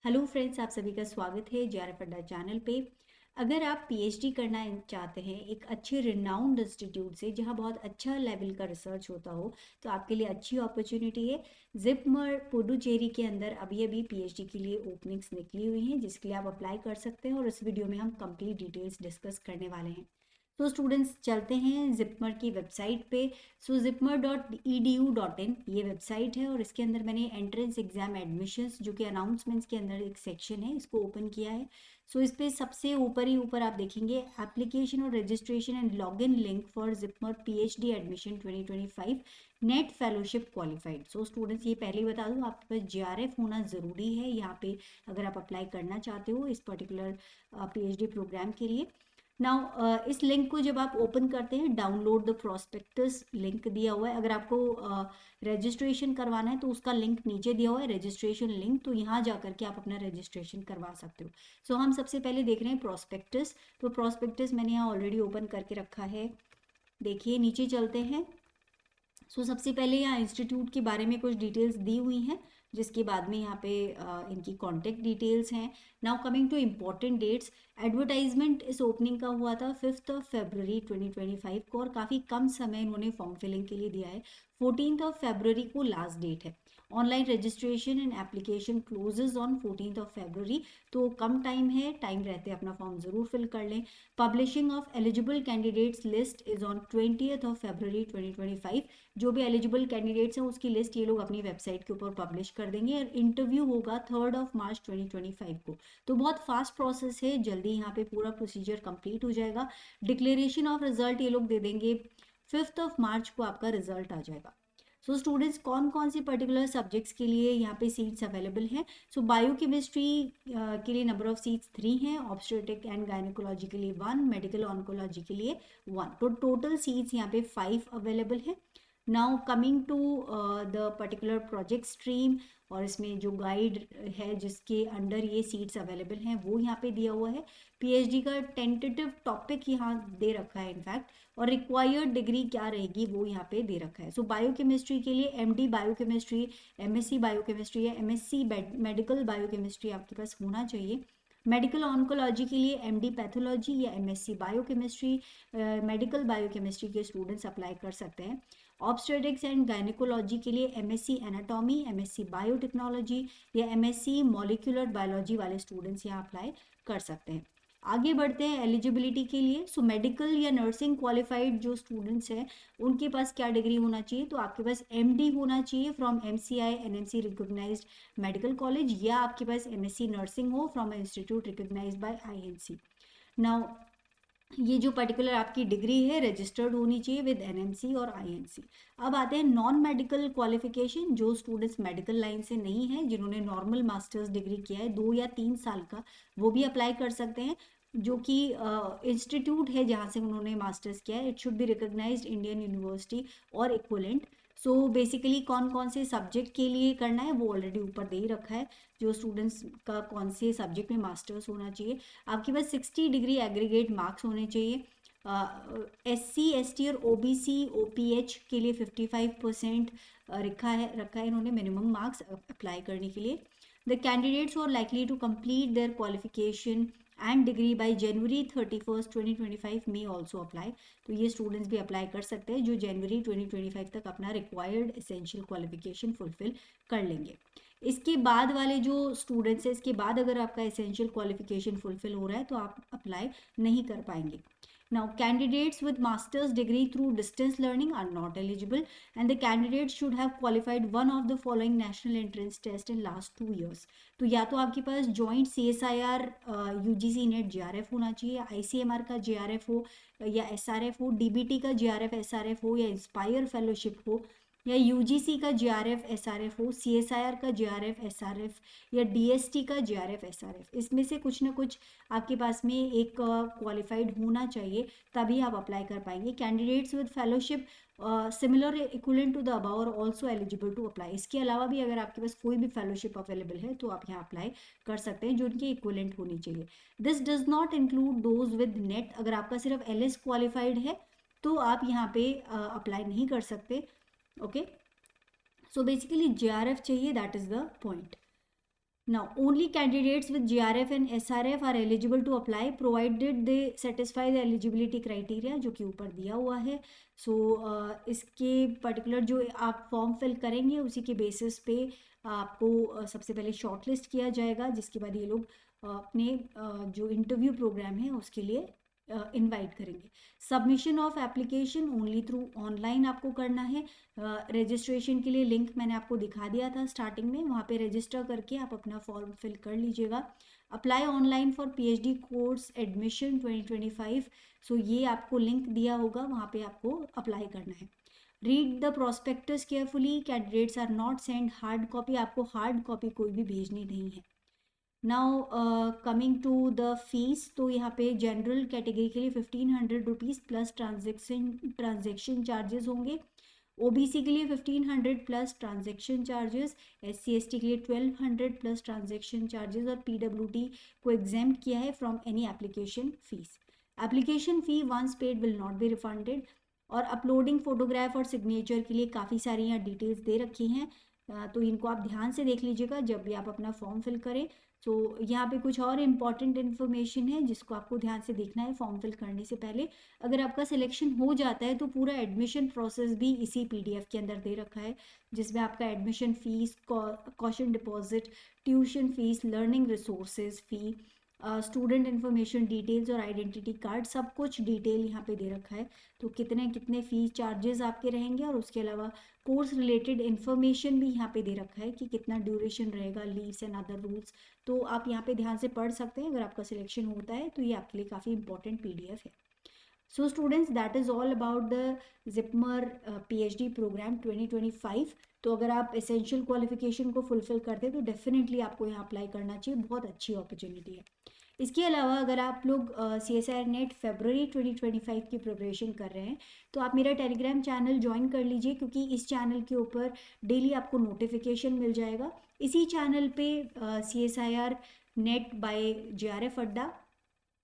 Hello friends, आप सभी का स्वागत है जेआरएफ अड्डा चैनल पे। अगर आप पीएचडी करना चाहते हैं एक अच्छे रिनाउंड इंस्टीट्यूट से जहां बहुत अच्छा लेवल का रिसर्च होता हो, तो आपके लिए अच्छी अपॉर्चुनिटी है। जिपमर पुडुचेरी के अंदर अभी अभी पीएचडी के लिए ओपनिंग्स निकली हुई हैं, जिसके लिए आप अप्लाई कर सकते हैं और इस वीडियो में हम कंप्लीट डिटेल्स डिस्कस करने वाले हैं। तो स्टूडेंट्स चलते हैं जिपमर की वेबसाइट पे। सो zipmer.edu.in ये वेबसाइट है और इसके अंदर मैंने एंट्रेंस एग्जाम एडमिशन्स जो कि अनाउंसमेंट्स के अंदर एक सेक्शन है, इसको ओपन किया है। सो इस पे सबसे ऊपर ही ऊपर आप देखेंगे एप्लीकेशन और registration and login link for JIPMER PhD admission 2025 net fellowship qualified. So students ये पहले ही बता दूं, आपके पास जेआरएफ होना ज़रूरी है यहाँ पे अगर आप अप्लाई करना चाहते हो इस पर्टिकुलर पीएचडी प्रोग्राम के लिए। नाउ इस लिंक को जब आप ओपन करते हैं, डाउनलोड द प्रोस्पेक्टस लिंक दिया हुआ है। अगर आपको रजिस्ट्रेशन करवाना है तो उसका लिंक नीचे दिया हुआ है, रजिस्ट्रेशन लिंक, तो यहाँ जा करके आप अपना रजिस्ट्रेशन करवा सकते हो। सो हम सबसे पहले देख रहे हैं प्रोस्पेक्टस। तो प्रोस्पेक्टस मैंने यहाँ ऑलरेडी ओपन करके रखा है। देखिए नीचे चलते हैं। सो सबसे पहले यहाँ इंस्टीट्यूट के बारे में कुछ डिटेल्स दी हुई हैं, जिसके बाद में यहाँ पे इनकी कॉन्टेक्ट डिटेल्स हैं। Now coming to important dates, advertisement इस ओपनिंग का हुआ था 5 फरवरी 2025 को और काफ़ी कम समय इन्होंने फॉर्म फिलिंग के लिए दिया है। 14 फरवरी को लास्ट डेट है। Online registration and application closes on 14 February, तो कम टाइम है, टाइम रहते अपना फॉर्म ज़रूर फिल कर लें। Publishing of eligible candidates list is on 20 फरवरी 2025। जो भी एलिजिबल कैंडिडेट्स हैं उसकी लिस्ट ये लोग अपनी वेबसाइट के ऊपर पब्लिश कर देंगे और इंटरव्यू होगा 3 मार्च 2025 को। तो बहुत फास्ट प्रोसेस है, जल्दी यहाँ पे पूरा प्रोसीजर कंप्लीट हो जाएगा। डिक्लेरेशन ऑफ रिजल्ट ये लोग दे देंगे 5 मार्च को, आपका रिजल्ट आ जाएगा। सो स्टूडेंट्स कौन कौन सी पर्टिकुलर सब्जेक्ट्स के लिए यहाँ पे सीट्स अवेलेबल हैं। सो बायोकेमिस्ट्री के लिए नंबर ऑफ सीट्स 3 हैं, ऑब्स्टेट्रिक एंड गायनेकोलॉजी के लिए 1, मेडिकल ऑन्कोलॉजी के लिए 1, तो टोटल सीट्स यहाँ पे 5 अवेलेबल हैं। Now coming to the particular project stream, और इसमें जो गाइड है जिसके अंडर ये सीट्स अवेलेबल हैं वो यहाँ पे दिया हुआ है। पीएचडी का टेंटेटिव टॉपिक यहाँ दे रखा है इनफैक्ट, और रिक्वायर्ड डिग्री क्या रहेगी वो यहाँ पे दे रखा है। सो बायोकेमिस्ट्री के लिए एमडी बायोकेमिस्ट्री, एमएससी बायोकेमिस्ट्री या एमएससी मेडिकल बायोकेमिस्ट्री आपके पास होना चाहिए। मेडिकल ऑन्कोलॉजी के लिए एमडी पैथोलॉजी या एमएससी बायोकेमिस्ट्री, मेडिकल बायोकेमिस्ट्री के स्टूडेंट्स अप्लाई कर सकते हैं। ऑब्स्टेट्रिक्स एंड गायनेकोलॉजी के लिए एमएससी एनाटॉमी, एमएससी बायोटेक्नोलॉजी या एमएससी मॉलिक्यूलर बायोलॉजी वाले स्टूडेंट्स यहाँ अप्लाई कर सकते हैं। आगे बढ़ते हैं एलिजिबिलिटी के लिए। सो मेडिकल या नर्सिंग क्वालिफाइड जो स्टूडेंट्स हैं उनके पास क्या डिग्री होना चाहिए, तो आपके पास एमडी होना चाहिए from MCI NMC recognised medical college, या आपके पास एमएससी नर्सिंग हो from institute recognised by INC. Now ये जो पर्टिकुलर आपकी डिग्री है रजिस्टर्ड होनी चाहिए विद एनएमसी और आईएनसी। अब आते हैं नॉन मेडिकल क्वालिफिकेशन। जो स्टूडेंट्स मेडिकल लाइन से नहीं है, जिन्होंने नॉर्मल मास्टर्स डिग्री किया है 2 या 3 साल का, वो भी अप्लाई कर सकते हैं। जो कि इंस्टीट्यूट है जहाँ से उन्होंने मास्टर्स किया है, it should be recognised Indian university और इक्विवेलेंट। सो बेसिकली कौन कौन से सब्जेक्ट के लिए करना है वो ऑलरेडी ऊपर दे ही रखा है, जो स्टूडेंट्स का कौन से सब्जेक्ट में मास्टर्स होना चाहिए। आपके पास 60 डिग्री एग्रीगेट मार्क्स होने चाहिए। एससी एसटी और ओबीसी ओपीएच के लिए 55% रखा है इन्होंने मिनिमम मार्क्स अप्लाई करने के लिए। The candidates are likely to complete their qualification and degree by January 31 2025 में ऑल्सो अप्लाई। तो ये स्टूडेंट्स भी अप्लाई कर सकते हैं जो जनवरी 2025 तक अपना रिक्वायर्ड एसेंशियल क्वालिफिकेशन फुलफिल कर लेंगे। इसके बाद वाले जो स्टूडेंट्स हैं, इसके बाद अगर आपका एसेंशियल क्वालिफिकेशन फुलफिल हो रहा है तो आप अप्लाई नहीं कर पाएंगे। Now, candidates with master's degree through distance learning are not eligible, and the candidates should have qualified one of the following national entrance test in last 2 years. तो या तो आपके पास joint CSIR UGC NET JRF होना चाहिए, ICMR का JRF हो या SRF हो, DBT का JRF SRF हो या इंस्पायर फेलोशिप हो, या यूजीसी का जीआरएफ एसआरएफ हो, सीएसआईआर का जीआरएफ एसआरएफ या डीएसटी का जीआरएफ एसआरएफ, इसमें से कुछ ना कुछ आपके पास में एक क्वालिफाइड होना चाहिए, तभी आप अप्लाई कर पाएंगे। Candidates with fellowship similar equivalent to the above are also eligible to apply. इसके अलावा भी अगर आपके पास कोई भी फेलोशिप अवेलेबल है तो आप यहाँ अप्लाई कर सकते हैं, जो उनकी इक्विवेलेंट होनी चाहिए। This does not include those with net. अगर आपका सिर्फ एलएस क्वालिफाइड है तो आप यहाँ पे अप्लाई नहीं कर सकते। ओके, सो बेसिकली जेआरएफ चाहिए, that is the point. Now, only candidates with GRF and SRF are eligible to apply provided they satisfy the eligibility criteria, जो कि ऊपर दिया हुआ है. So, इसके पर्टिकुलर जो आप फॉर्म फिल करेंगे उसी के बेसिस पे आपको सबसे पहले शॉर्टलिस्ट किया जाएगा, जिसके बाद ये लोग अपने जो इंटरव्यू प्रोग्राम है उसके लिए इनवाइट करेंगे. Submission of application only through online आपको करना है. रजिस्ट्रेशन के लिए लिंक मैंने आपको दिखा दिया था स्टार्टिंग में, वहाँ पे रजिस्टर करके आप अपना फॉर्म फिल कर लीजिएगा. Apply online for PhD course admission 2025. सो ये आपको लिंक दिया होगा, वहाँ पे आपको अप्लाई करना है. Read the prospectus carefully. Candidates are not send hard copy. आपको हार्ड कॉपी कोई भी भेजनी नहीं है. Now coming to the fees, तो यहाँ पे जनरल कैटेगरी के लिए 1500 रुपीज़ प्लस ट्रांजेक्शन चार्जेस होंगे. OBC के लिए 1500 प्लस ट्रांजेक्शन चार्जेस. SC/ST के लिए 1200 प्लस ट्रांजेक्शन चार्जेस. और PWD को एग्जेम्प्ट किया है from any application fees. Application fee once paid will not be refunded. और अपलोडिंग फोटोग्राफ और सिग्नेचर के लिए काफ़ी सारी यहाँ डिटेल्स दे रखी हैं, तो इनको आप ध्यान से देख लीजिएगा जब भी आप अपना फॉर्म फिल करें. तो यहाँ पे कुछ और इम्पॉर्टेंट इन्फॉर्मेशन है जिसको आपको ध्यान से देखना है फॉर्म फिल करने से पहले. अगर आपका सिलेक्शन हो जाता है तो पूरा एडमिशन प्रोसेस भी इसी PDF के अंदर दे रखा है, जिसमें आपका admission fees, caution deposit, tuition fees, learning resources fee, student information details और आइडेंटिटी कार्ड, सब कुछ डिटेल यहाँ पे दे रखा है. तो कितने कितने फीस चार्जेस आपके रहेंगे, और उसके अलावा कोर्स रिलेटेड इन्फॉर्मेशन भी यहाँ पे दे रखा है कि कितना ड्यूरेशन रहेगा, लीव्स एंड अदर रूल्स. तो आप यहाँ पे ध्यान से पढ़ सकते हैं. अगर आपका सिलेक्शन होता है तो ये आपके लिए काफ़ी इंपॉर्टेंट PDF है. So students, that is all about the JIPMER PhD programme 2025. तो अगर आप एसेंशियल क्वालिफिकेशन को फुलफिल करते हैं तो डेफिनेटली आपको यहाँ अप्लाई करना चाहिए. बहुत अच्छी अपॉर्चुनिटी है. इसके अलावा अगर आप लोग CSIR NET फरवरी 2025 की प्रिपरेशन कर रहे हैं तो आप मेरा टेलीग्राम चैनल ज्वाइन कर लीजिए, क्योंकि इस चैनल के ऊपर डेली आपको नोटिफिकेशन मिल जाएगा. इसी चैनल पे CSIR NET बाय JRF अड्डा,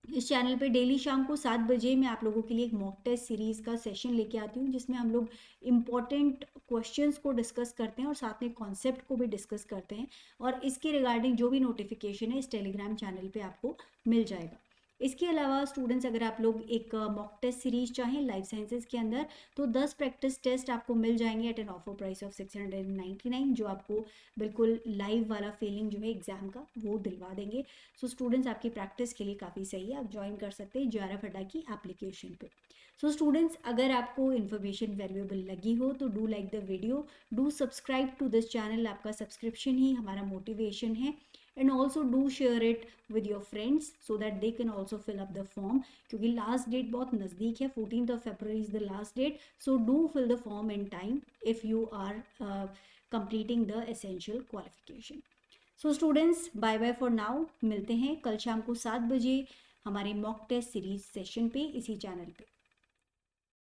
इस चैनल पे डेली शाम को 7 बजे मैं आप लोगों के लिए एक मॉक टेस्ट सीरीज़ का सेशन लेके आती हूँ, जिसमें हम लोग इम्पॉर्टेंट क्वेश्चंस को डिस्कस करते हैं और साथ में कॉन्सेप्ट को भी डिस्कस करते हैं. और इसके रिगार्डिंग जो भी नोटिफिकेशन है इस टेलीग्राम चैनल पे आपको मिल जाएगा. इसके अलावा स्टूडेंट्स, अगर आप लोग एक मॉक टेस्ट सीरीज चाहें लाइफ साइंसेज के अंदर, तो 10 प्रैक्टिस टेस्ट आपको मिल जाएंगे at an offer price of 699, जो आपको बिल्कुल लाइव वाला फीलिंग जो है एग्जाम का वो दिलवा देंगे. सो स्टूडेंट्स, आपकी प्रैक्टिस के लिए काफ़ी सही है. आप ज्वाइन कर सकते हैं JRF अड्डा की एप्लीकेशन पे. सो स्टूडेंट्स, अगर आपको इन्फॉर्मेशन वैल्यूएबल लगी हो तो do like the video, do subscribe to this channel. आपका सब्सक्रिप्शन ही हमारा मोटिवेशन है. And also do share it with your friends so that they can also fill up the form, क्योंकि लास्ट डेट बहुत नज़दीक है. 14th of February is the last date. So do fill the form in time if you are completing the essential qualification. So students, bye bye for now. मिलते हैं कल शाम को 7 बजे हमारे मॉक टेस्ट सीरीज सेशन पे इसी channel पे.